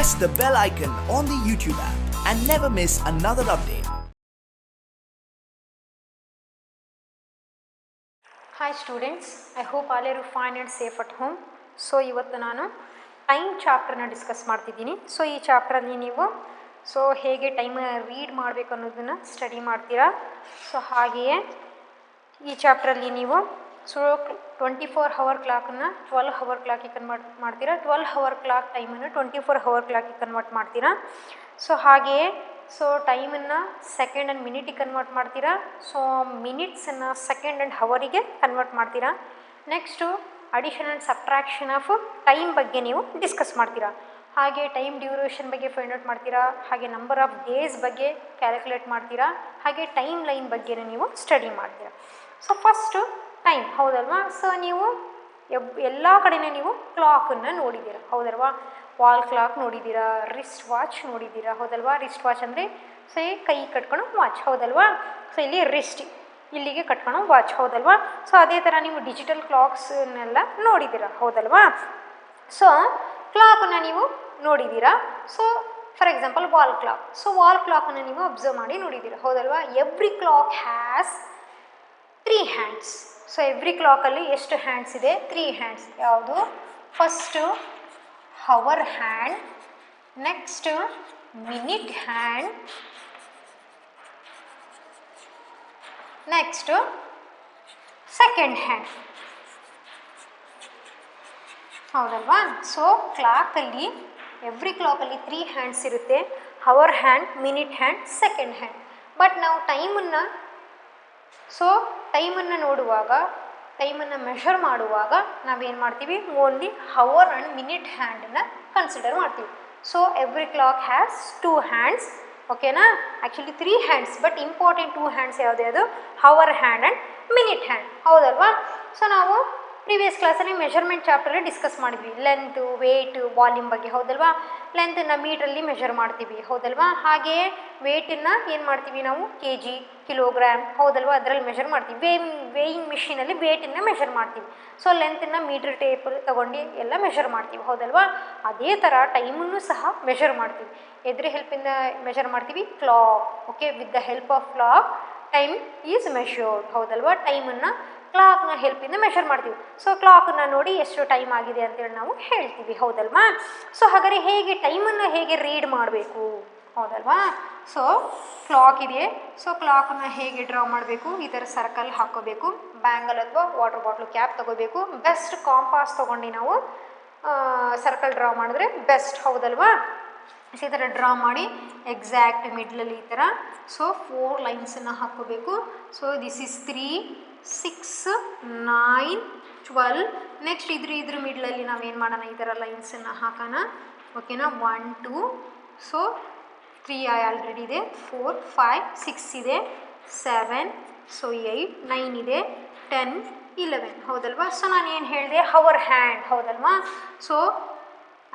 press the bell icon on the YouTube app and never miss another update. Hi students, I hope all are fine and safe at home. So ಇವತ್ತು ನಾನು time ಚಾಪ್ಟರ್ನ discuss ಮಾಡ್ತಿದ್ದೀನಿ. So ಈ ಚಾಪ್ಟ್ರಲ್ಲಿ ನೀವು ಹೇಗೆ time read ಮಾಡಬೇಕು ಅನ್ನೋದನ್ನು study ಮಾಡ್ತೀರಾ. So ಹಾಗೆಯೇ ಈ ಚಾಪ್ಟ್ರಲ್ಲಿ ನೀವು 24 hour ಕ್ಲಾಕನ್ನು 12 hour ಕ್ಲಾಕಿಗೆ ಕನ್ವರ್ಟ್ ಮಾಡ್ತೀರಾ. 12 hour ಕ್ಲಾಕ್ ಟೈಮನ್ನು 24 hour ಕ್ಲಾಕಿಗೆ ಕನ್ವರ್ಟ್ ಮಾಡ್ತೀರಾ. ಸೊ ಹಾಗೆಯೇ ಟೈಮನ್ನು ಸೆಕೆಂಡ್ ಆ್ಯಂಡ್ ಮಿನಿಟಿಗೆ ಕನ್ವರ್ಟ್ ಮಾಡ್ತೀರಾ. ಸೊ ಮಿನಿಟ್ಸನ್ನು ಸೆಕೆಂಡ್ ಆ್ಯಂಡ್ ಹವರಿಗೆ ಕನ್ವರ್ಟ್ ಮಾಡ್ತೀರಾ. Next addition and subtraction of time ಬಗ್ಗೆ ನೀವು ಡಿಸ್ಕಸ್ ಮಾಡ್ತೀರಾ. ಹಾಗೆ ಟೈಮ್ ಡ್ಯೂರೇಷನ್ ಬಗ್ಗೆ ಫೈಂಡ್ ಔಟ್ ಮಾಡ್ತೀರಾ. ಹಾಗೆ ನಂಬರ್ ಆಫ್ ಡೇಸ್ ಬಗ್ಗೆ ಕ್ಯಾಲ್ಕುಲೇಟ್ ಮಾಡ್ತೀರಾ. ಹಾಗೆ ಟೈಮ್ ಲೈನ್ ಬಗ್ಗೆ ನೀವು ಸ್ಟಡಿ ಮಾಡ್ತೀರಾ. ಸೊ ಫಸ್ಟು ಟೈಮ್, ಹೌದಲ್ವಾ? ಸೊ ನೀವು ಎಲ್ಲ ಕಡೆಯೂ ನೀವು ಕ್ಲಾಕನ್ನು ನೋಡಿದ್ದೀರಾ, ಹೌದಲ್ವಾ? ವಾಲ್ ಕ್ಲಾಕ್ ನೋಡಿದ್ದೀರಾ, ರಿಸ್ಟ್ ವಾಚ್ ನೋಡಿದ್ದೀರಾ, ಹೌದಲ್ವಾ? ರಿಸ್ಟ್ ವಾಚ್ ಅಂದರೆ ಕೈ ಕಟ್ಕೊಳ್ಳೋ ವಾಚ್, ಹೌದಲ್ವಾ? ಸೊ ಇಲ್ಲಿ ರಿಸ್ಟ್ ಇಲ್ಲಿಗೆ ಕಟ್ಕೊಳ್ಳೋ ವಾಚ್, ಹೌದಲ್ವಾ? ಸೊ ಅದೇ ಥರ ನೀವು ಡಿಜಿಟಲ್ ಕ್ಲಾಕ್ಸ್ನೆಲ್ಲ ನೋಡಿದ್ದೀರಾ, ಹೌದಲ್ವಾ? ಸೊ ಕ್ಲಾಕನ್ನು ನೀವು ನೋಡಿದ್ದೀರಾ. So for example wall clock. So wall ಕ್ಲಾಕನ್ನು ನೀವು ಅಬ್ಸರ್ವ್ ಮಾಡಿ ನೋಡಿದ್ದೀರಾ, ಹೌದಲ್ವಾ? Every clock has 3 hands. So every ಕ್ಲಾಕಲ್ಲಿ ಎಷ್ಟು ಹ್ಯಾಂಡ್ಸ್ ಇದೆ? 3 hands. ಯಾವುದು? First hour hand, next minute hand, next second hand, ಹೌದಲ್ವಾ? ಸೊ ಕ್ಲಾಕಲ್ಲಿ ಎವ್ರಿ ಕ್ಲಾಕಲ್ಲಿ 3 hands ಇರುತ್ತೆ. Hour hand, minute hand, second hand. But ನಾವು ಟೈಮನ್ನು ನೋಡುವಾಗ, ಟೈಮನ್ನು ಮೆಷರ್ ಮಾಡುವಾಗ ನಾವೇನು ಮಾಡ್ತೀವಿ? ಓನ್ಲಿ ಹವರ್ ಆ್ಯಂಡ್ ಮಿನಿಟ್ ಹ್ಯಾಂಡನ್ನು ಕನ್ಸಿಡರ್ ಮಾಡ್ತೀವಿ. So every clock has 2 hands, ಓಕೆನಾ? Actually 3 hands, but important 2 hands ಯಾವುದ್ಯಾವುದು? Hour hand and minute hand, ಹೌದಲ್ವಾ? ಸೊ ನಾವು ಪ್ರೀವಿಯಸ್ ಕ್ಲಾಸಲ್ಲಿ ಮೆಷರ್ಮೆಂಟ್ ಚಾಪ್ಟರಲ್ಲಿ ಡಿಸ್ಕಸ್ ಮಾಡಿದ್ವಿ, ಲೆಂತು, ವೇಟು, ವಾಲ್ಯೂಮ್ ಬಗ್ಗೆ, ಹೌದಲ್ವಾ? ಲೆಂತನ್ನು ಮೀಟ್ರಲ್ಲಿ ಮೆಷರ್ ಮಾಡ್ತೀವಿ, ಹೌದಲ್ವಾ? ಹಾಗೆಯೇ ವೇಟನ್ನು ಏನು ಮಾಡ್ತೀವಿ ನಾವು? kg, ಕಿಲೋಗ್ರಾಮ್, ಹೌದಲ್ವಾ? ಅದರಲ್ಲಿ ಮೆಷರ್ ಮಾಡ್ತೀವಿ. ವೇಯಿಂಗ್ ಮಿಷಿನಲ್ಲಿ ವೇಟನ್ನು ಮೆಷರ್ ಮಾಡ್ತೀವಿ. ಸೊ ಲೆಂತನ್ನು ಮೀಟ್ರ್ ಟೇಪ್ ತೊಗೊಂಡು ಎಲ್ಲ ಮೆಷರ್ ಮಾಡ್ತೀವಿ, ಹೌದಲ್ವಾ? ಅದೇ ಥರ ಟೈಮನ್ನು ಸಹ ಮೆಷರ್ ಮಾಡ್ತೀವಿ. ಎದ್ರ ಹೆಲ್ಪಿಂದ ಮೆಷರ್ ಮಾಡ್ತೀವಿ? Clock. Okay, with the help of clock time is measured, ಹೌದಲ್ವಾ? ಟೈಮನ್ನು ಕ್ಲಾಕ್ನ ಹೆಲ್ಪಿಂದ ಮೆಷರ್ ಮಾಡ್ತೀವಿ. ಸೊ ಕ್ಲಾಕನ್ನು ನೋಡಿ ಎಷ್ಟು ಟೈಮ್ ಆಗಿದೆ ಅಂತೇಳಿ ನಾವು ಹೇಳ್ತೀವಿ, ಹೌದಲ್ವಾ? ಸೊ ಹಾಗಾದರೆ ಟೈಮನ್ನು ಹೇಗೆ ರೀಡ್ ಮಾಡಬೇಕು, ಹೌದಲ್ವಾ? ಸೊ ಕ್ಲಾಕ್ ಇದೆ. ಸೊ ಕ್ಲಾಕನ್ನು ಹೇಗೆ ಡ್ರಾ ಮಾಡಬೇಕು? ಈ ಥರ ಸರ್ಕಲ್ ಹಾಕ್ಕೋಬೇಕು. ಬ್ಯಾಂಗಲ್ ಅಥವಾ ವಾಟರ್ ಬಾಟ್ಲು ಕ್ಯಾಪ್ ತೊಗೋಬೇಕು. ಬೆಸ್ಟ್ ಕಾಂಪಾಸ್ ತೊಗೊಂಡು ನಾವು ಸರ್ಕಲ್ ಡ್ರಾ ಮಾಡಿದ್ರೆ ಬೆಸ್ಟ್, ಹೌದಲ್ವಾ? ಈ ಥರ ಡ್ರಾ ಮಾಡಿ ಎಕ್ಸಾಕ್ಟ್ ಮಿಡ್ಲಲ್ಲಿ ಈ ಥರ 4 ಲೈನ್ಸನ್ನು ಹಾಕ್ಕೋಬೇಕು. So this is 3, 6, 9, 12. ನೆಕ್ಸ್ಟ್ ಇದ್ರ ಮಿಡ್ಲಲ್ಲಿ ನಾವೇನು ಮಾಡೋಣ? ಈ ಥರ ಲೈನ್ಸನ್ನು ಹಾಕೋಣ, ಓಕೆನಾ? 1, 2, ಸೊ 3 ಆಲ್ರೆಡಿ ಇದೆ, 4, 5, 6 ಇದೆ, 7, ಸೊ 8, 9 ಇದೆ, 10, 11, ಹೌದಲ್ವಾ? ಸೊ ನಾನು ಏನು ಹೇಳಿದೆ? ಹವರ್ ಹ್ಯಾಂಡ್, ಹೌದಲ್ವಾ? ಸೊ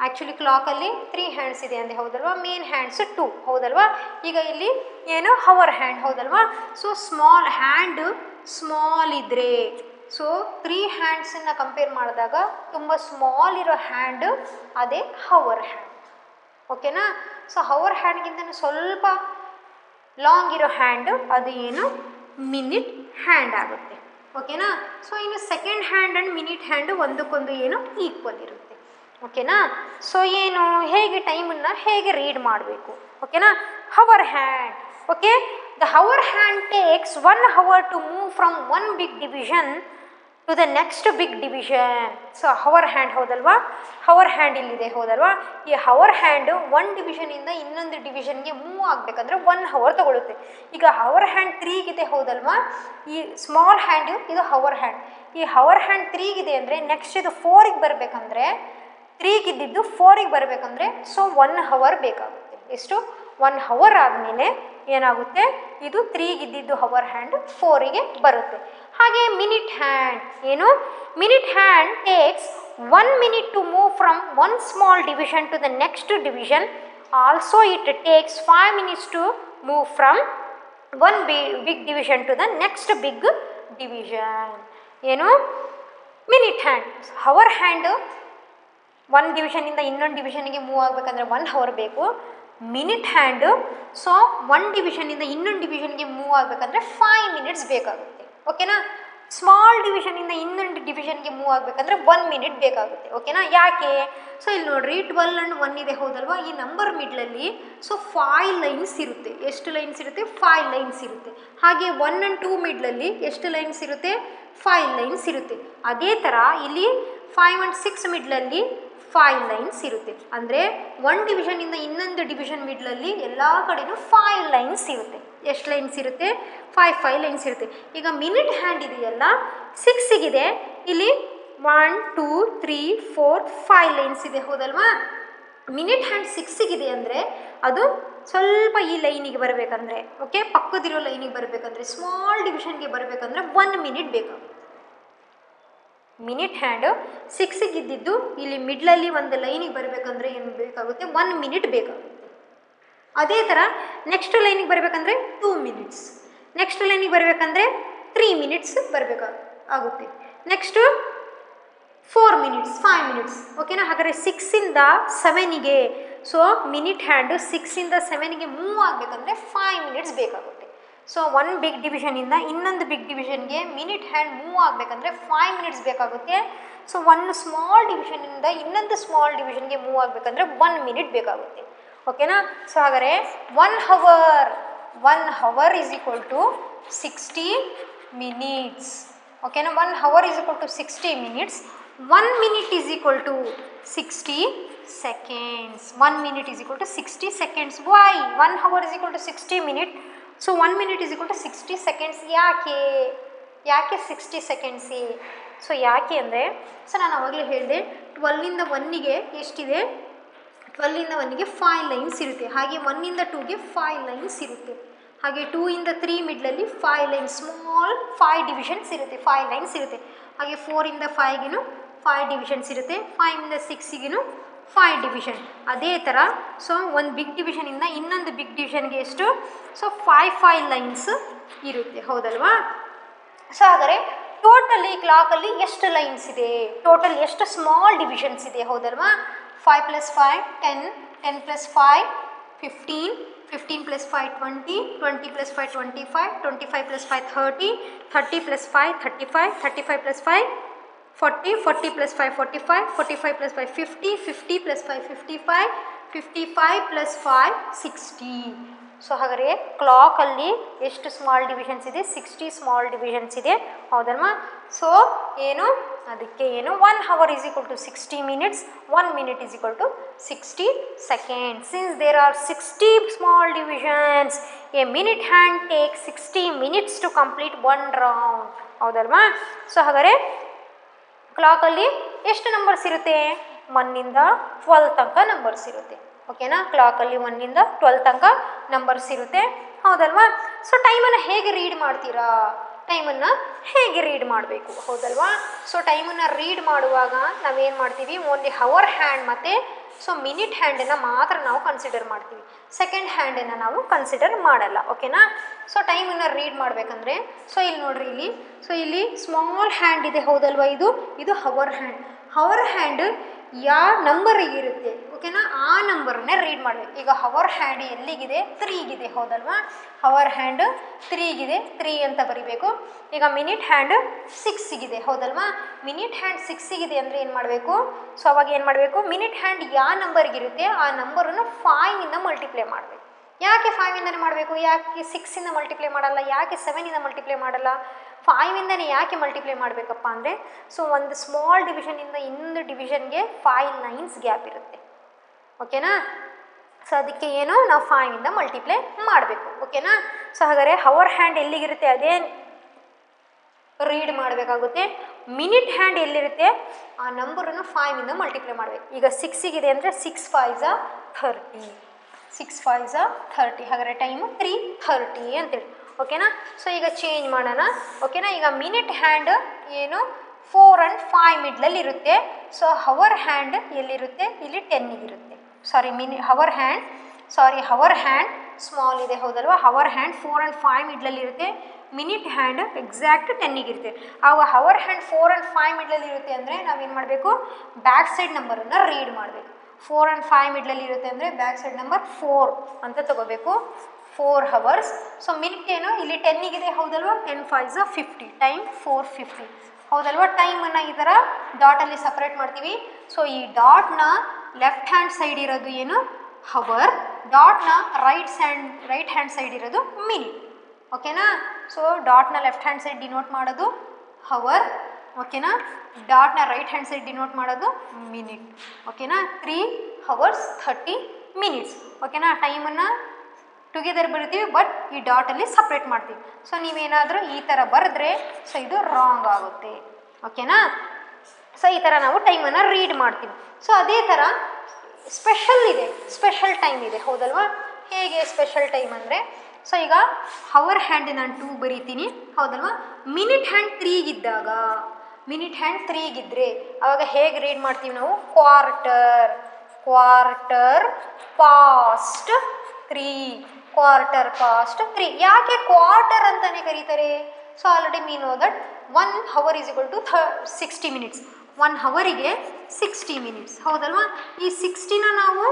ಆ್ಯಕ್ಚುಲಿ ಕ್ಲಾಕಲ್ಲಿ 3 hands ಇದೆ ಅಂದೆ, ಹೌದಲ್ವಾ? ಮೇನ್ ಹ್ಯಾಂಡ್ಸ್ 2, ಹೌದಲ್ವಾ? ಈಗ ಇಲ್ಲಿ ಏನು? ಹವರ್ ಹ್ಯಾಂಡ್, ಹೌದಲ್ವಾ? ಸೊ ಸ್ಮಾಲ್ ಹ್ಯಾಂಡ್ ಸ್ಮಾಲ್ ಇದ್ದರೆ, ಸೊ 3 handsನ್ನು ಕಂಪೇರ್ ಮಾಡಿದಾಗ ತುಂಬ ಸ್ಮಾಲ್ ಇರೋ ಹ್ಯಾಂಡ್ ಅದೇ ಹವರ್ ಹ್ಯಾಂಡ್, ಓಕೆನಾ? ಸೊ ಹವರ್ ಹ್ಯಾಂಡ್ಗಿಂತ ಸ್ವಲ್ಪ ಲಾಂಗ್ ಇರೋ ಹ್ಯಾಂಡ್ ಅದು ಏನು? ಮಿನಿಟ್ ಹ್ಯಾಂಡ್ ಆಗುತ್ತೆ, ಓಕೆನಾ? ಸೊ ಇನ್ನು second hand and minute hand ಒಂದಕ್ಕೊಂದು ಏನು? ಈಕ್ವಲ್ ಇರುತ್ತೆ, ಓಕೆನಾ? ಸೊ ಹೇಗೆ ಟೈಮನ್ನು ರೀಡ್ ಮಾಡಬೇಕು, ಓಕೆನಾ? Hour hand, okay. The hour hand takes 1 hour to move from one big division to the next big division. So hour hand, ಹೌದಲ್ವಾ? ಹವರ್ ಹ್ಯಾಂಡ್ ಇಲ್ಲಿದೆ, ಹೌದಲ್ವಾ? ಈ ಹವರ್ ಹ್ಯಾಂಡು 1 ಡಿವಿಷನಿಂದ ಇನ್ನೊಂದು ಡಿವಿಷನ್ಗೆ ಮೂವ್ ಆಗಬೇಕಂದ್ರೆ 1 hour ತಗೊಳುತ್ತೆ. ಈಗ ಹವರ್ ಹ್ಯಾಂಡ್ 3ಗಿದೆ, ಹೌದಲ್ವಾ? ಈ ಸ್ಮಾಲ್ ಹ್ಯಾಂಡು ಇದು ಹವರ್ ಹ್ಯಾಂಡ್. ಈ ಹವರ್ ಹ್ಯಾಂಡ್ 3ಗಿದೆ ಅಂದರೆ ನೆಕ್ಸ್ಟ್ ಇದು 4ಗೆ ಬರಬೇಕಂದ್ರೆ 3ಗಿದ್ದಿದ್ದು 4ಗೆ ಬರಬೇಕಂದ್ರೆ ಸೊ 1 hour ಬೇಕಾಗುತ್ತೆ. ಎಷ್ಟು? 1 hour ಆದಮೇಲೆ ಏನಾಗುತ್ತೆ? ಇದು 3ಗಿದ್ದಿದ್ದು ಹವರ್ ಹ್ಯಾಂಡ್ 4ಗೆ ಬರುತ್ತೆ. ಹಾಗೆ ಮಿನಿಟ್ ಹ್ಯಾಂಡ್ ಏನು? Minute hand takes 1 minute to move from one small division to the next division. Also it takes 5 minutes to move from one big division to the next big division. ಏನು? Minute hand. Hour hand 1 ಡಿವಿಷನಿಂದ ಇನ್ನೊಂದು ಡಿವಿಷನ್ಗೆ move ಆಗಬೇಕಂದ್ರೆ 1 hour ಬೇಕು. Minute hand so 1 ಡಿವಿಷನಿಂದ ಇನ್ನೊಂದು ಡಿವಿಷನ್ಗೆ move ಆಗಬೇಕಂದ್ರೆ 5 ಮಿನಿಟ್ಸ್ ಬೇಕಾಗುತ್ತೆ. ಓಕೆನಾ. ಸ್ಮಾಲ್ ಡಿವಿಷನಿಂದ ಇನ್ನೊಂದು ಡಿವಿಷನ್ಗೆ ಮೂವ್ ಆಗಬೇಕಂದ್ರೆ 1 ಮಿನಿಟ್ ಬೇಕಾಗುತ್ತೆ. ಓಕೆನಾ. ಯಾಕೆ? ಸೊ ಇಲ್ಲಿ ನೋಡ್ರಿ 12 and 1 ಇದೆ ಹೌದಲ್ವಾ. ಈ ನಂಬರ್ ಮಿಡ್ಲಲ್ಲಿ ಸೊ 5 ಲೈನ್ಸ್ ಇರುತ್ತೆ. ಎಷ್ಟು ಲೈನ್ಸ್ ಇರುತ್ತೆ? 5 ಲೈನ್ಸ್ ಇರುತ್ತೆ. ಹಾಗೆ 1 and 2 ಮಿಡ್ಲಲ್ಲಿ ಎಷ್ಟು ಲೈನ್ಸ್ ಇರುತ್ತೆ? 5 ಲೈನ್ಸ್ ಇರುತ್ತೆ. ಅದೇ ಥರ ಇಲ್ಲಿ 5 and 6 ಮಿಡ್ಲಲ್ಲಿ 5 ಲೈನ್ಸ್ ಇರುತ್ತೆ. ಅಂದರೆ 1 ಡಿವಿಷನಿಂದ ಇನ್ನೊಂದು ಡಿವಿಷನ್ ಮಿಡ್ಲಲ್ಲಿ ಎಲ್ಲ ಕಡೆಯೂ 5 ಲೈನ್ಸ್ ಇರುತ್ತೆ. ಎಷ್ಟು ಲೈನ್ಸ್ ಇರುತ್ತೆ? 5 ಲೈನ್ಸ್ ಇರುತ್ತೆ. ಈಗ ಮಿನಿಟ್ ಹ್ಯಾಂಡ್ ಇದೆಯಲ್ಲ 6ಗಿದೆ, ಇಲ್ಲಿ 1 2 3 4 5 ಲೈನ್ಸ್ ಇದೆ ಹೌದಲ್ವಾ. ಮಿನಿಟ್ ಹ್ಯಾಂಡ್ 6ಗಿದೆ ಅಂದರೆ ಅದು ಸ್ವಲ್ಪ ಈ ಲೈನಿಗೆ ಬರಬೇಕಂದ್ರೆ, ಓಕೆ, ಪಕ್ಕದಿರೋ ಲೈನಿಗೆ ಬರಬೇಕಂದ್ರೆ, ಸ್ಮಾಲ್ ಡಿವಿಷನ್ಗೆ ಬರಬೇಕಂದ್ರೆ 1 ಮಿನಿಟ್ ಬೇಕಾಗುತ್ತೆ. ಮಿನಿಟ್ ಹ್ಯಾಂಡು 6ಗಿದ್ದಿದ್ದು ಇಲ್ಲಿ ಮಿಡ್ಲಲ್ಲಿ ಒಂದು ಲೈನಿಗೆ ಬರಬೇಕಂದ್ರೆ ಏನು ಬೇಕಾಗುತ್ತೆ? 1 ಮಿನಿಟ್ ಬೇಕಾಗುತ್ತೆ. ಅದೇ ಥರ ನೆಕ್ಸ್ಟ್ ಲೈನಿಗೆ ಬರಬೇಕಂದ್ರೆ 2 ಮಿನಿಟ್ಸ್, ನೆಕ್ಸ್ಟ್ ಲೈನಿಗೆ ಬರಬೇಕಂದ್ರೆ 3 ಮಿನಿಟ್ಸ್ ಆಗುತ್ತೆ. Next 4 minutes, 5 minutes. ಓಕೆನಾ. ಹಾಗಾದರೆ 6ಇಂದ 7ಗೆ ಸೊ ಮಿನಿಟ್ ಹ್ಯಾಂಡು 6ಇಂದ 7ಗೆ ಮೂವ್ ಆಗಬೇಕಂದ್ರೆ 5 ಮಿನಿಟ್ಸ್ ಬೇಕಾಗುತ್ತೆ. ಸೊ 1 ಬಿಗ್ ಡಿವಿಷನಿಂದ ಇನ್ನೊಂದು ಬಿಗ್ ಡಿವಿಷನ್ಗೆ ಮಿನಿಟ್ ಹ್ಯಾಂಡ್ ಮೂವ್ ಆಗಬೇಕಂದ್ರೆ 5 ಮಿನಿಟ್ಸ್ ಬೇಕಾಗುತ್ತೆ. ಸೊ 1 ಸ್ಮಾಲ್ ಡಿವಿಷನಿಂದ ಇನ್ನೊಂದು ಸ್ಮಾಲ್ ಡಿವಿಷನ್ಗೆ ಮೂವ್ ಆಗಬೇಕಂದ್ರೆ 1 ಮಿನಿಟ್ ಬೇಕಾಗುತ್ತೆ. ಓಕೆನಾ. ಸೊ ಹಾಗಾದರೆ 1 hour is equal to 60 minutes. ಓಕೆನಾ. 1 hour is equal to 60 minutes. 1 minute is equal to 60 seconds. 1 minute is equal to 60 seconds. Why? 1 hour is equal to 60 minutes. So 1 minute is equal to 60 seconds. ಯಾಕೆ 60 seconds? So ಯಾಕೆ ಅಂದರೆ, so ನಾನು ಅವಾಗಲೇ ಹೇಳಿದೆ 12ಇಂದ 1ಗೆ ಎಷ್ಟಿದೆ? 12ಇಂದ 1ಗೆ 5 lines ಇರುತ್ತೆ. ಹಾಗೆ 1ಇಂದ 2ಗೆ 5 lines ಇರುತ್ತೆ. ಹಾಗೆ 2ಇಂದ 3 ಮಿಡ್ಲಲ್ಲಿ 5 ಲೈನ್ಸ್, ಸ್ಮಾಲ್ 5 ಡಿವಿಷನ್ಸ್ ಇರುತ್ತೆ, 5 ಲೈನ್ಸ್ ಇರುತ್ತೆ. ಹಾಗೆ 4ಇಂದ 5ಗಿನೂ 5 ಡಿವಿಷನ್ಸ್ ಇರುತ್ತೆ. 5ಇಂದ 6ಗಿನೂ 5 ಡಿವಿಷನ್. ಅದೇ ಥರ ಸೊ ಒಂದು ಬಿಗ್ ಡಿವಿಷನಿಂದ ಇನ್ನೊಂದು ಬಿಗ್ ಡಿವಿಷನ್ಗೆ ಎಷ್ಟು? ಸೊ 5 ಲೈನ್ಸ್ ಇರುತ್ತೆ ಹೌದಲ್ವಾ. ಸೊ ಹಾಗಾದರೆ ಟೋಟಲಿ ಕ್ಲಾಕಲ್ಲಿ ಎಷ್ಟು ಲೈನ್ಸ್ ಇದೆ? ಟೋಟಲ್ ಎಷ್ಟು ಸ್ಮಾಲ್ ಡಿವಿಷನ್ಸ್ ಇದೆ ಹೌದಲ್ವಾ. 5 + 5 10, 10 + 5 15, 15 + 5 20, 20 + 5 25, 25 + 5 30, 30 + 5 35, 35 + 5 40, 40 + 5 45, 45 + 5 50, 50 + 5 55, 55 + 5 60. ಸೊ ಹಾಗಾದರೆ ಕ್ಲಾಕಲ್ಲಿ ಎಷ್ಟು ಸ್ಮಾಲ್ ಡಿವಿಷನ್ಸ್ ಇದೆ? 60 ಸ್ಮಾಲ್ ಡಿವಿಷನ್ಸ್ ಇದೆ ಹೌದಲ್ವಾ. ಸೊ ಏನು ಅದಕ್ಕೆ ಏನು 1 hour is equal to 60 minutes, 1 minute is equal to 60 seconds. Since there are 60 small divisions, a minute hand takes 60 minutes to complete 1 round. ಹೌದಲ್ವಾ. ಸೊ ಹಾಗಾದರೆ ಕ್ಲಾಕಲ್ಲಿ ಎಷ್ಟು ನಂಬರ್ಸ್ ಇರುತ್ತೆ? 1ಇಂದ 12 ತನಕ ನಂಬರ್ಸ್ ಇರುತ್ತೆ. ಓಕೆನಾ. ಕ್ಲಾಕಲ್ಲಿ 1ಇಂದ 12 ತನಕ ನಂಬರ್ಸ್ ಇರುತ್ತೆ ಹೌದಲ್ವಾ. ಸೊ ಟೈಮನ್ನು ಹೇಗೆ ರೀಡ್ ಮಾಡ್ತೀರಾ? ಟೈಮನ್ನು ಹೇಗೆ ರೀಡ್ ಮಾಡಬೇಕು ಹೌದಲ್ವಾ. ಸೊ ಟೈಮನ್ನು ರೀಡ್ ಮಾಡುವಾಗ ನಾವೇನು ಮಾಡ್ತೀವಿ? ಓನ್ಲಿ ಹವರ್ ಹ್ಯಾಂಡ್ ಮತ್ತು ಸೊ ಮಿನಿಟ್ ಹ್ಯಾಂಡನ್ನು ಮಾತ್ರ ನಾವು ಕನ್ಸಿಡರ್ ಮಾಡ್ತೀವಿ, ಸೆಕೆಂಡ್ ಹ್ಯಾಂಡನ್ನು ನಾವು ಕನ್ಸಿಡರ್ ಮಾಡಲ್ಲ. ಓಕೆನಾ. ಸೊ ಟೈಮನ್ನು ರೀಡ್ ಮಾಡಬೇಕಂದ್ರೆ ಸೊ ಇಲ್ಲಿ ನೋಡ್ರಿ, ಇಲ್ಲಿ ಸ್ಮಾಲ್ ಹ್ಯಾಂಡ್ ಇದೆ ಹೌದಲ್ವಾ. ಇದು ಹವರ್ ಹ್ಯಾಂಡ್. ಹವರ್ ಹ್ಯಾಂಡ್ ಯಾವ ನಂಬರಿಗಿರುತ್ತೆ ಓಕೆನಾ, ಆ ನಂಬರನ್ನೇ ರೀಡ್ ಮಾಡಬೇಕು. ಈಗ ಹವರ್ ಹ್ಯಾಂಡ್ ಎಲ್ಲಿಗಿದೆ? 3ಗಿದೆ ಹೌದಲ್ವಾ. ಹವರ್ ಹ್ಯಾಂಡ್ 3ಗಿದೆ, 3 ಅಂತ ಬರಿಬೇಕು. ಈಗ ಮಿನಿಟ್ ಹ್ಯಾಂಡ್ 6ಗಿದೆ ಹೌದಲ್ವಾ. ಮಿನಿಟ್ ಹ್ಯಾಂಡ್ 6ಗಿದೆ ಅಂದರೆ ಏನು ಮಾಡಬೇಕು? ಸೊ ಅವಾಗ ಏನು ಮಾಡಬೇಕು? ಮಿನಿಟ್ ಹ್ಯಾಂಡ್ ಯಾವ ನಂಬರ್ಗಿರುತ್ತೆ ಆ ನಂಬರನ್ನು 5ಇಂದ ಮಲ್ಟಿಪ್ಲೈ ಮಾಡಬೇಕು. ಯಾಕೆ 5ಇಂದನೇ ಮಾಡಬೇಕು? ಯಾಕೆ 6ಇಂದ ಮಲ್ಟಿಪ್ಲೈ ಮಾಡಲ್ಲ? ಯಾಕೆ 7ಇಂದ ಮಲ್ಟಿಪ್ಲೈ ಮಾಡಲ್ಲ? 5ಇಂದನೇ ಯಾಕೆ ಮಲ್ಟಿಪ್ಲೈ ಮಾಡಬೇಕಪ್ಪ ಅಂದರೆ ಸೊ ಒಂದು ಸ್ಮಾಲ್ ಡಿವಿಷನಿಂದ ಇನ್ನೊಂದು ಡಿವಿಷನ್ಗೆ 5 ಲೈನ್ಸ್ ಗ್ಯಾಪ್ ಇರುತ್ತೆ. ಓಕೆನಾ. ಸೊ ಅದಕ್ಕೆ ಏನು ನಾವು 5ಇಂದ ಮಲ್ಟಿಪ್ಲೈ ಮಾಡಬೇಕು. ಓಕೆನಾ. ಸೊ ಹಾಗಾದರೆ ಹವರ್ ಹ್ಯಾಂಡ್ ಎಲ್ಲಿಗಿರುತ್ತೆ ಅದೇ ರೀಡ್ ಮಾಡಬೇಕಾಗುತ್ತೆ. ಮಿನಿಟ್ ಹ್ಯಾಂಡ್ ಎಲ್ಲಿರುತ್ತೆ ಆ ನಂಬರನ್ನು 5ಇಂದ ಮಲ್ಟಿಪ್ಲೈ ಮಾಡಬೇಕು. ಈಗ 6ಗಿದೆ ಅಂದರೆ 6 5s are 30, 6 5s are 30. ಹಾಗಾದರೆ ಟೈಮು 3:30 ಅಂತೇಳಿ. ಓಕೆನಾ. ಸೊ ಈಗ ಚೇಂಜ್ ಮಾಡೋಣ. ಓಕೆನಾ. ಈಗ ಮಿನಿಟ್ ಹ್ಯಾಂಡ್ ಏನು 4 and 5 ಮಿಡ್ಲಲ್ಲಿ ಇರುತ್ತೆ. ಸೊ ಹವರ್ ಹ್ಯಾಂಡ್ ಎಲ್ಲಿರುತ್ತೆ? ಇಲ್ಲಿ 10ಇರುತ್ತೆ. ಹವರ್ ಹ್ಯಾಂಡ್ ಸ್ಮಾಲ್ ಇದೆ ಹೌದಲ್ವಾ. ಹವರ್ ಹ್ಯಾಂಡ್ 4 and 5 ಮಿಡ್ಲಲ್ಲಿ ಇರುತ್ತೆ, ಮಿನಿಟ್ ಹ್ಯಾಂಡ್ ಎಕ್ಸಾಕ್ಟ್ 10ಗೆ ಇರುತ್ತೆ. ಆವಾಗ ಹವರ್ ಹ್ಯಾಂಡ್ 4 and 5 ಮಿಡ್ಲಲ್ಲಿ ಇರುತ್ತೆ ಅಂದರೆ ನಾವೇನು ಮಾಡಬೇಕು, ಬ್ಯಾಕ್ ಸೈಡ್ ನಂಬರನ್ನು ರೀಡ್ ಮಾಡಬೇಕು. 4 and 5 ಮಿಡ್ಲಲ್ಲಿ ಇರುತ್ತೆ ಅಂದರೆ ಬ್ಯಾಕ್ ಸೈಡ್ ನಂಬರ್ 4 ಅಂತ ತಗೋಬೇಕು. 4 hours. ಸೊ ಮಿನಿಟ್ ಏನು ಇಲ್ಲಿ 10ಗಿದೆ ಹೌದಲ್ವಾ, 10 5 is 50, ಟೈಮ್ 4:50 ಹೌದಲ್ವಾ. ಟೈಮನ್ನು ಈ ಥರ ಡಾಟಲ್ಲಿ ಸಪ್ರೇಟ್ ಮಾಡ್ತೀವಿ. ಸೊ ಈ ಡಾಟ್ನ ಲೆಫ್ಟ್ ಹ್ಯಾಂಡ್ ಸೈಡ್ ಇರೋದು ಏನು, ಹವರ್. ಡಾಟ್ನ ರೈಟ್ ಹ್ಯಾಂಡ್ ಸೈಡ್ ಇರೋದು ಮಿನಿಟ್. ಓಕೆನಾ. ಸೊ ಡಾಟ್ನ ಲೆಫ್ಟ್ ಹ್ಯಾಂಡ್ ಸೈಡ್ ಡಿನೋಟ್ ಮಾಡೋದು ಹವರ್. ಓಕೆನಾ. ಡಾಟ್ನ ರೈಟ್ ಹ್ಯಾಂಡ್ ಸೈಡ್ ಡಿನೋಟ್ ಮಾಡೋದು ಮಿನಿಟ್. ಓಕೆನಾ. 3 hours 30 minutes. ಓಕೆನಾ. ಟೈಮನ್ನು ಟುಗೆದರ್ ಬರಿತೀವಿ, ಬಟ್ ಈ ಡಾಟಲ್ಲಿ ಸಪ್ರೇಟ್ ಮಾಡ್ತೀವಿ. ಸೊ ನೀವೇನಾದರೂ ಈ ಥರ ಬರೆದ್ರೆ ಸೊ ಇದು ರಾಂಗ್ ಆಗುತ್ತೆ. ಓಕೆನಾ. ಸೊ ಈ ಥರ ನಾವು ಟೈಮನ್ನು ರೀಡ್ ಮಾಡ್ತೀವಿ. ಸೊ ಅದೇ ಥರ ಸ್ಪೆಷಲ್ ಟೈಮ್ ಇದೆ ಹೌದಲ್ವಾ. ಹೇಗೆ ಸ್ಪೆಷಲ್ ಟೈಮ್ ಅಂದರೆ, ಸೊ ಈಗ ಹವರ್ ಹ್ಯಾಂಡ್ ನಾನು 2 ಬರೀತೀನಿ ಹೌದಲ್ವಾ. ಮಿನಿಟ್ ಹ್ಯಾಂಡ್ 3ಗಿದ್ದಾಗ, ಮಿನಿಟ್ ಹ್ಯಾಂಡ್ 3ಗಿದ್ದರೆ ಆವಾಗ ಹೇಗೆ ರೀಡ್ ಮಾಡ್ತೀವಿ ನಾವು, ಕ್ವಾರ್ಟರ್ ಪಾಸ್ಟ್ 3, ಕ್ವಾರ್ಟರ್ ಪಾಸ್ಟ್ 3. ಯಾಕೆ ಕ್ವಾರ್ಟರ್ ಅಂತಲೇ ಕರೀತಾರೆ? So already we know that 1 hour is equal to 60 minutes. 1 hourಗೆ 60 minutes ಹೌದಲ್ವಾ. ಈ 60ನ ನಾವು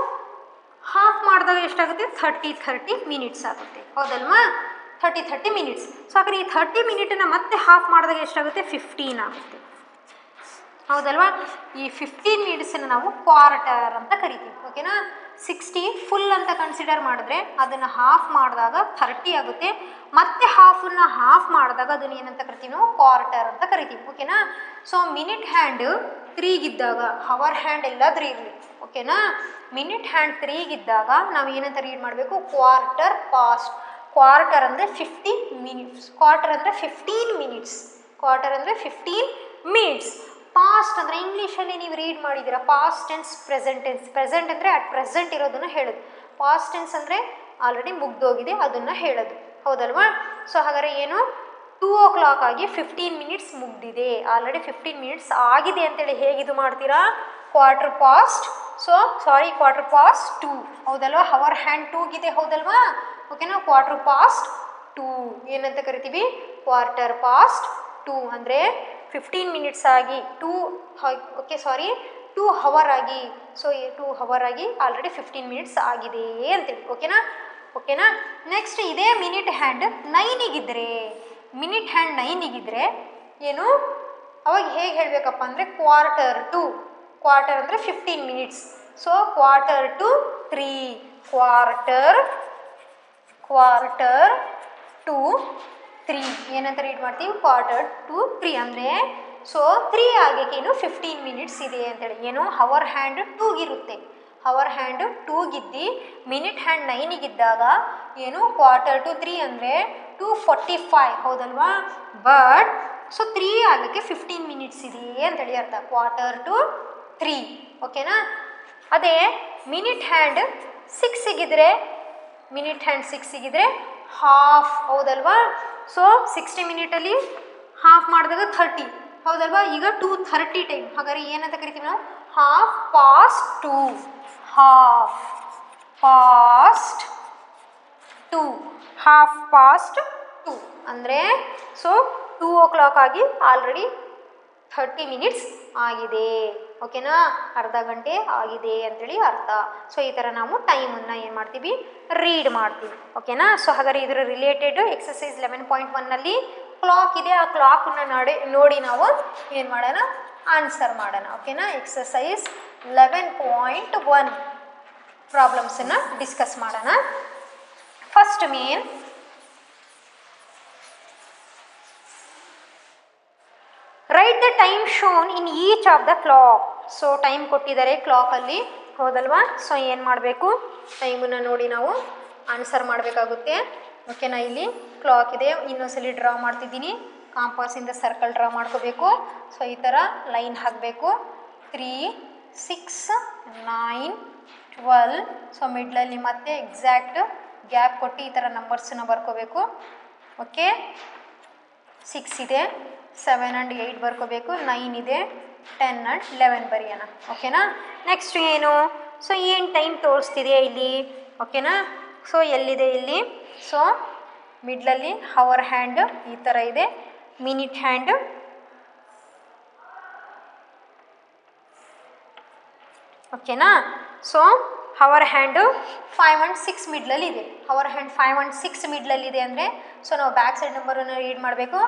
ಹಾಫ್ ಮಾಡಿದಾಗ ಎಷ್ಟಾಗುತ್ತೆ, 30 minutes ಆಗುತ್ತೆ ಹೌದಲ್ವಾ. 30 minutes. ಸೊ ಹಾಗಾದ್ರೆ ಈ 30 minutನ ಮತ್ತೆ ಹಾಫ್ ಮಾಡಿದಾಗ ಎಷ್ಟಾಗುತ್ತೆ, 15 ಆಗುತ್ತೆ ಹೌದಲ್ವಾ. ಈ 15 minutಸನ್ನು ನಾವು ಕ್ವಾರ್ಟರ್ ಅಂತ ಕರಿತೀವಿ. ಓಕೆನಾ. 60 ಫುಲ್ ಅಂತ ಕನ್ಸಿಡರ್ ಮಾಡಿದ್ರೆ ಅದನ್ನು ಹಾಫ್ ಮಾಡಿದಾಗ 30 ಆಗುತ್ತೆ. ಮತ್ತೆ ಹಾಫನ್ನು ಹಾಫ್ ಮಾಡಿದಾಗ ಅದನ್ನು ಏನಂತ ಕರಿತೀವಿ ನಾವು, ಕ್ವಾರ್ಟರ್ ಅಂತ ಕರಿತೀವಿ. ಓಕೆನಾ. ಸೊ ಮಿನಿಟ್ ಹ್ಯಾಂಡ್ 3ಗಿದ್ದಾಗ, ಹವರ್ ಹ್ಯಾಂಡ್ ಎಲ್ಲಾದರೂ ಇರಲಿ ಓಕೆನಾ, ಮಿನಿಟ್ ಹ್ಯಾಂಡ್ 3ಗಿದ್ದಾಗ ನಾವು ಏನಂತ ರೀಡ್ ಮಾಡಬೇಕು, ಕ್ವಾರ್ಟರ್ ಪಾಸ್ಟ್. ಕ್ವಾರ್ಟರ್ ಅಂದರೆ 50 minutes. ಕ್ವಾರ್ಟರ್ ಅಂದರೆ 15 minutes. ಕ್ವಾರ್ಟರ್ ಅಂದರೆ 15 minutes. ಪಾಸ್ಟ್ ಅಂದರೆ ಇಂಗ್ಲೀಷಲ್ಲಿ ನೀವು ರೀಡ್ ಮಾಡಿದ್ದೀರಾ, past tense, present tense. Present ಅಂದರೆ ಅಟ್ ಪ್ರೆಸೆಂಟ್ ಇರೋದನ್ನು ಹೇಳೋದು. ಪಾಸ್ಟ್ ಟೆನ್ಸ್ ಅಂದರೆ ಆಲ್ರೆಡಿ ಮುಗ್ದೋಗಿದೆ ಅದನ್ನು ಹೇಳೋದು ಹೌದಲ್ವಾ. ಸೊ ಹಾಗಾದರೆ ಏನು, 2 o'clock ಆಗಿ 15 minutes ಮುಗ್ದಿದೆ, ಆಲ್ರೆಡಿ 15 minutes ಆಗಿದೆ ಅಂತೇಳಿ ಹೇಗಿದು ಮಾಡ್ತೀರಾ, quarter past. So quarter past 2 ಹೌದಲ್ವಾ. ಹವರ್ ಹ್ಯಾಂಡ್ 2ಗಿದೆ ಹೌದಲ್ವಾ. ಓಕೆನಾ. ಕ್ವಾರ್ಟರ್ ಪಾಸ್ಟ್ 2 ಏನಂತ ಕರಿತೀವಿ, ಕ್ವಾರ್ಟರ್ ಪಾಸ್ಟ್ 2 ಅಂದರೆ 15 minutes ಆಗಿ 2 hour ಆಗಿ. ಸೊ 2 hour ಆಗಿ ಆಲ್ರೆಡಿ 15 minutes ಆಗಿದೆ ಅಂತೇಳಿ. ಓಕೆನಾ. ನೆಕ್ಸ್ಟ್ ಇದೇ ಮಿನಿಟ್ ಹ್ಯಾಂಡ್ 9ಗಿದ್ದರೆ, ಮಿನಿಟ್ ಹ್ಯಾಂಡ್ 9ಗಿದ್ದರೆ ಏನು, ಅವಾಗ ಹೇಗೆ ಹೇಳಬೇಕಪ್ಪ ಅಂದರೆ ಕ್ವಾರ್ಟರ್ ಅಂದರೆ 15 minutes. So quarter to 3, quarter to 3 ಏನಂತ ರೀಡ್ ಮಾಡ್ತೀವಿ, ಕ್ವಾರ್ಟರ್ ಟು 3 ಅಂದರೆ ಸೊ 3 ಆಗೇಕೇನು 15 minutes ಇದೆ ಅಂತೇಳಿ. ಏನು, ಹವರ್ ಹ್ಯಾಂಡ್ 2ಗಿರುತ್ತೆ. ಹವರ್ ಹ್ಯಾಂಡ್ 2ಗಿದ್ದು ಮಿನಿಟ್ ಹ್ಯಾಂಡ್ 9ಗಿದ್ದಾಗ ಏನು, ಕ್ವಾರ್ಟರ್ ಟು 3 ಅಂದರೆ 2:45 ಹೌದಲ್ವಾ. ಬಟ್ ಸೊ 3 ಆಗಕ್ಕೆ 15 minutes ಇದೆ ಅಂತೇಳಿ ಅರ್ಥ, ಕ್ವಾರ್ಟರ್ ಟು 3. ಓಕೆನಾ. ಅದೇ ಮಿನಿಟ್ ಹ್ಯಾಂಡ್ 6ಗಿದ್ರೆ, ಹಾಫ್ ಹೌದಲ್ವಾ. ಸೊ 60 minutಲ್ಲಿ ಹಾಫ್ ಮಾಡಿದಾಗ 30 ಹೌದಲ್ವಾ. ಈಗ 2:30 ಟೈಮ್, ಹಾಗಾದ್ರೆ ಏನಂತ ಕರಿತೀವಿ ನಾವು, ಹಾಫ್ ಪಾಸ್ಟ್ 2 ಅಂದರೆ ಸೊ 2 o'clock ಆಗಿ ಆಲ್ರೆಡಿ 30 minutes ಆಗಿದೆ. ಓಕೆನಾ. ಅರ್ಧ ಗಂಟೆ ಆಗಿದೆ ಅಂತೇಳಿ ಅರ್ಥ. ಸೊ ಈ ಥರ ನಾವು ಟೈಮನ್ನು ಏನು ಮಾಡ್ತೀವಿ, ರೀಡ್ ಮಾಡ್ತೀವಿ. ಓಕೆನಾ. ಸೊ ಹಾಗಾದ್ರೆ ಇದರ ರಿಲೇಟೆಡ್ ಎಕ್ಸಸೈಸ್ 11.1ನಲ್ಲಿ ಕ್ಲಾಕ್ ಇದೆ. ಆ ಕ್ಲಾಕನ್ನು ನೋಡಿ ನಾವು ಏನು ಮಾಡೋಣ, ಆನ್ಸರ್ ಮಾಡೋಣ. ಓಕೆನಾ. ಎಕ್ಸಸೈಸ್ 11.1 ಪ್ರಾಬ್ಲಮ್ಸನ್ನು ಡಿಸ್ಕಸ್ ಮಾಡೋಣ. First main, right the time shown in each of the clock. So time ಕೊಟ್ಟಿದ್ದಾರೆ ಕ್ಲಾಕಲ್ಲಿ ಹೌದಲ್ವಾ. ಸೊ ಏನು ಮಾಡಬೇಕು, ಟೈಮನ್ನು ನೋಡಿ ನಾವು ಆನ್ಸರ್ ಮಾಡಬೇಕಾಗುತ್ತೆ. ಓಕೆನಾ. ಇಲ್ಲಿ ಕ್ಲಾಕ್ ಇದೆ, ಇನ್ನೊಂದ್ಸಲಿ ಡ್ರಾ ಮಾಡ್ತಿದ್ದೀನಿ. ಕಾಂಪಾಸಿಂದ ಸರ್ಕಲ್ ಡ್ರಾ ಮಾಡ್ಕೋಬೇಕು. ಸೊ ಈ ಥರ ಲೈನ್ ಹಾಕಬೇಕು. 3, 6, 9, 12. ಸೊ ಮಿಡ್ಲಲ್ಲಿ ಮತ್ತೆ ಎಕ್ಸಾಕ್ಟ್ ಗ್ಯಾಪ್ ಕೊಟ್ಟು ಈ ಥರ ನಂಬರ್ಸನ್ನ ಬರ್ಕೋಬೇಕು. ಓಕೆ. 6 ಇದೆ, 7 and 8 ಬರ್ಕೋಬೇಕು. 9 ಇದೆ, 10 and 11 ಬರೆಯೋಣ. ಓಕೆನಾ. ನೆಕ್ಸ್ಟ್ ಏನು, ಸೊ ಏನು ಟೈಮ್ ತೋರಿಸ್ತಿದೆ ಇಲ್ಲಿ. ಓಕೆನಾ. ಸೊ ಎಲ್ಲಿದೆ ಇಲ್ಲಿ? ಸೊ ಮಿಡ್ಲಲ್ಲಿ ಹವರ್ ಹ್ಯಾಂಡ್ ಈ ಥರ ಇದೆ, ಮಿನಿಟ್ ಹ್ಯಾಂಡ್ ಓಕೆನಾ. ಸೊ ಹವರ್ ಹ್ಯಾಂಡು 5 and 6 ಮಿಡ್ಲಲ್ಲಿ ಇದೆ. ಹವರ್ ಹ್ಯಾಂಡ್ 5 and 6 ಮಿಡ್ಲಲ್ಲಿ ಇದೆ ಅಂದರೆ ಸೊ ನಾವು ಬ್ಯಾಕ್ ಸೈಡ್ ನಂಬರನ್ನು ರೀಡ್ ಮಾಡಬೇಕು.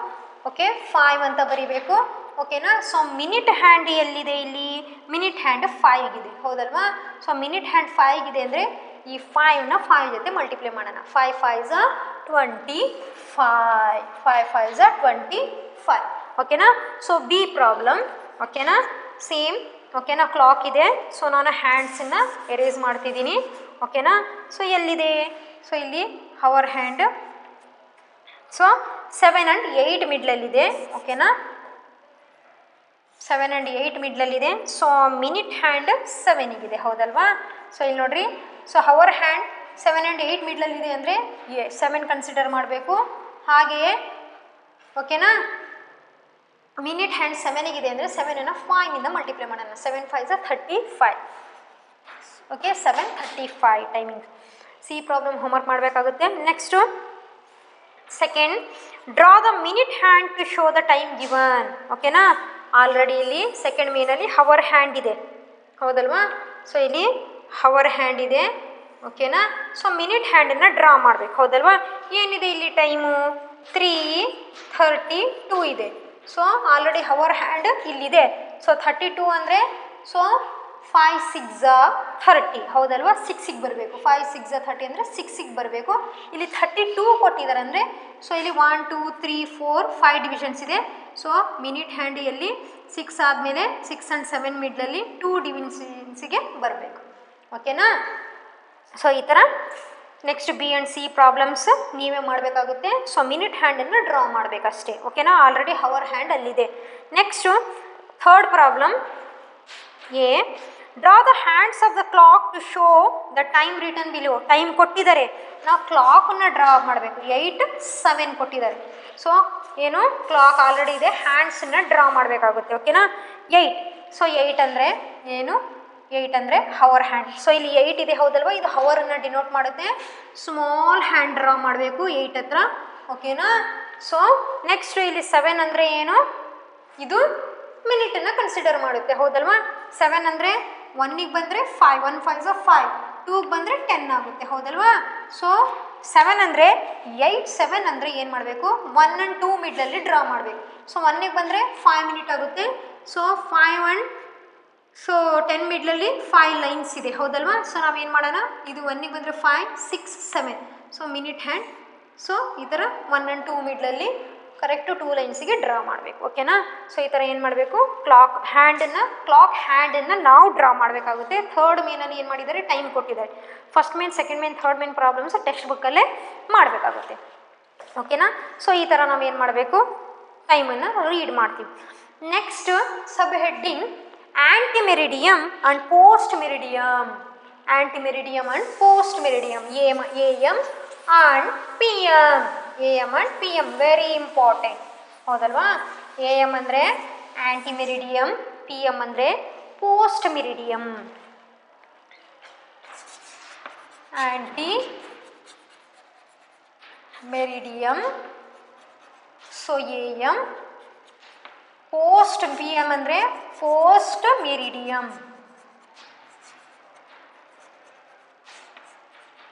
ಓಕೆ 5 ಅಂತ ಬರೀಬೇಕು ಓಕೆನಾ. ಸೊ ಮಿನಿಟ್ ಹ್ಯಾಂಡ್ ಎಲ್ಲಿದೆ ಇಲ್ಲಿ? ಮಿನಿಟ್ ಹ್ಯಾಂಡ್ 5ಗಿದೆ ಹೌದಲ್ವಾ. ಸೊ ಮಿನಿಟ್ ಹ್ಯಾಂಡ್ 5ಗಿದೆ ಅಂದರೆ ಈ 5ನ 5 ಜೊತೆ ಮಲ್ಟಿಪ್ಲೈ ಮಾಡೋಣ. 5 5s are 25, 5 5s are 25 ಓಕೆನಾ. ಸೊ ಬಿ ಪ್ರಾಬ್ಲಮ್ ಓಕೆನಾ. ಸೇಮ್ ಓಕೆನಾ, ಕ್ಲಾಕ್ ಇದೆ. ಸೊ ನಾನು ಹ್ಯಾಂಡ್ಸನ್ನು ಎರೇಸ್ ಮಾಡ್ತಿದ್ದೀನಿ ಓಕೆನಾ. ಸೊ ಎಲ್ಲಿದೆ? ಸೊ ಇಲ್ಲಿ ಹವರ್ ಹ್ಯಾಂಡ್ ಸೊ 7 and 8 ಮಿಡ್ಲಲ್ಲಿದೆ ಓಕೆನಾ. 7 and 8 ಮಿಡ್ಲಲ್ಲಿದೆ. ಸೊ ಮಿನಿಟ್ ಹ್ಯಾಂಡ್ 7ಗಿದೆ ಹೌದಲ್ವಾ. ಸೊ ಇಲ್ಲಿ ನೋಡ್ರಿ, ಸೊ ಹವರ್ ಹ್ಯಾಂಡ್ 7 and 8 ಮಿಡ್ಲಲ್ಲಿದೆ ಅಂದರೆ 7 ಕನ್ಸಿಡರ್ ಮಾಡಬೇಕು. ಹಾಗೆಯೇ ಓಕೆನಾ ಮಿನಿಟ್ ಹ್ಯಾಂಡ್ 7ಗಿದೆ ಅಂದರೆ 7ನ್ನು 5ನಿಂದ ಮಲ್ಟಿಪ್ಲೈ ಮಾಡೋಣ. 7 5s are 35 okay. 7:35 timing. C problem homework ಮಾಡಬೇಕಾಗುತ್ತೆ. Next second, draw the minute hand to show the time given ಓಕೆನಾ. ಆಲ್ರೆಡಿ ಇಲ್ಲಿ ಸೆಕೆಂಡ್ ಮೇನಲ್ಲಿ ಹವರ್ ಹ್ಯಾಂಡ್ ಇದೆ ಹೌದಲ್ವಾ. ಸೊ ಇಲ್ಲಿ ಹವರ್ ಹ್ಯಾಂಡ್ ಇದೆ ಓಕೆನಾ. ಸೊ ಮಿನಿಟ್ ಹ್ಯಾಂಡನ್ನು ಡ್ರಾ ಮಾಡಬೇಕು ಹೌದಲ್ವಾ. ಏನಿದೆ ಇಲ್ಲಿ ಟೈಮು? 3:32 ಇದೆ. ಸೊ ಆಲ್ರೆಡಿ ಹವರ್ ಹ್ಯಾಂಡ್ ಇಲ್ಲಿದೆ. ಸೊ 32 ಅಂದರೆ ಸೊ 5 6s are 30 ಹೌದಲ್ವಾ. 6ಗೆ ಬರಬೇಕು. 5 6s are 30 ಅಂದರೆ 6ಗೆ ಬರಬೇಕು. ಇಲ್ಲಿ 32 ಕೊಟ್ಟಿದ್ದಾರೆ ಅಂದರೆ ಸೊ ಇಲ್ಲಿ 1 2 3 4 5 ಡಿವಿಷನ್ಸ್ ಇದೆ. ಸೊ ಮಿನಿಟ್ ಹ್ಯಾಂಡ್ ಎಲ್ಲಿ 6 ಆದಮೇಲೆ 6 and 7 ಮಿಡ್ಲಲ್ಲಿ 2 ಡಿವಿಷನ್ಸಿಗೆ ಬರಬೇಕು ಓಕೆನಾ. ಸೊ ಈ ಥರ next B and C problems ನೀವೇ ಮಾಡಬೇಕಾಗುತ್ತೆ. ಸೊ ಮಿನಿಟ್ ಹ್ಯಾಂಡನ್ನು ಡ್ರಾ ಮಾಡಬೇಕಷ್ಟೇ ಓಕೆನಾ. ಆಲ್ರೆಡಿ ಹವರ್ ಹ್ಯಾಂಡ್ ಅಲ್ಲಿದೆ. Next third problem A, draw the hands of the clock to show the time written below. Time ಕೊಟ್ಟಿದ್ದಾರೆ, ನಾವು ಕ್ಲಾಕನ್ನು ಡ್ರಾ ಮಾಡಬೇಕು. 8 7 ಕೊಟ್ಟಿದ್ದಾರೆ. ಸೊ ಏನು ಕ್ಲಾಕ್ ಆಲ್ರೆಡಿ ಇದೆ, ಹ್ಯಾಂಡ್ಸನ್ನು ಡ್ರಾ ಮಾಡಬೇಕಾಗುತ್ತೆ ಓಕೆನಾ. 8 ಸೊ 8 ಅಂದರೆ ಏನು? 8 ಅಂದರೆ ಹವರ್ ಹ್ಯಾಂಡ್. ಸೊ ಇಲ್ಲಿ 8 ಇದೆ ಹೌದಲ್ವಾ. ಇದು ಹವರನ್ನು ಡಿನೋಟ್ ಮಾಡುತ್ತೆ. ಸ್ಮಾಲ್ ಹ್ಯಾಂಡ್ ಡ್ರಾ ಮಾಡಬೇಕು 8 ಹತ್ರ ಓಕೆನಾ. ಸೊ ನೆಕ್ಸ್ಟ್ ಇಲ್ಲಿ 7 ಅಂದರೆ ಏನು? ಇದು ಮಿನಿಟನ್ನು ಕನ್ಸಿಡರ್ ಮಾಡುತ್ತೆ ಹೌದಲ್ವಾ. 7 ಅಂದರೆ 1ಗೆ ಬಂದರೆ 5, 1 5s are 5, 2ಗೆ ಬಂದರೆ 10 ಆಗುತ್ತೆ ಹೌದಲ್ವಾ. ಸೊ 7 ಅಂದರೆ 8 7 ಅಂದರೆ ಏನು ಮಾಡಬೇಕು? 1 and 2 ಮಿಡ್ಲಲ್ಲಿ ಡ್ರಾ ಮಾಡಬೇಕು. ಸೊ 1ಗೆ ಬಂದರೆ 5 ಮಿನಿಟ್ ಆಗುತ್ತೆ. ಸೊ 5 and ಸೊ 10 ಮಿಡ್ಲಲ್ಲಿ 5 ಲೈನ್ಸ್ ಇದೆ ಹೌದಲ್ವಾ. ಸೊ ನಾವೇನು ಮಾಡೋಣ? ಇದು 1ಗೆ ಬಂದರೆ 5 6 7 ಸೊ ಮಿನಿಟ್ ಹ್ಯಾಂಡ್. ಸೊ ಈ ಥರ 1 and 2 ಮಿಡ್ಲಲ್ಲಿ ಕರೆಕ್ಟು 2 ಲೈನ್ಸಿಗೆ ಡ್ರಾ ಮಾಡಬೇಕು ಓಕೆನಾ. ಸೊ ಈ ಥರ ಏನು ಮಾಡಬೇಕು? ಕ್ಲಾಕ್ ಹ್ಯಾಂಡನ್ನು ನಾವು ಡ್ರಾ ಮಾಡಬೇಕಾಗುತ್ತೆ. ಥರ್ಡ್ ಮೇನಲ್ಲಿ ಏನು ಮಾಡಿದ್ದಾರೆ? ಟೈಮ್ ಕೊಟ್ಟಿದ್ದಾರೆ. First main second main third main problems text ಬುಕ್ಕಲ್ಲೇ ಮಾಡಬೇಕಾಗುತ್ತೆ ಓಕೆನಾ. ಸೊ ಈ ಥರ ನಾವು ಏನು ಮಾಡಬೇಕು? ಟೈಮನ್ನು ರೀಡ್ ಮಾಡ್ತೀವಿ. Next sub heading ante meridiem and post meridiem. Ante meridiem and post meridiem, AM and PM. AM and PM very important ಹೌದಲ್ವಾ. AM ಅಂದರೆ ಆ್ಯಂಟಿಮೆರಿಡಿಯಮ್, PM ಅಂದರೆ post meridiem. Ante meridiem so AM, post PM ಅಂದರೆ post meridiem,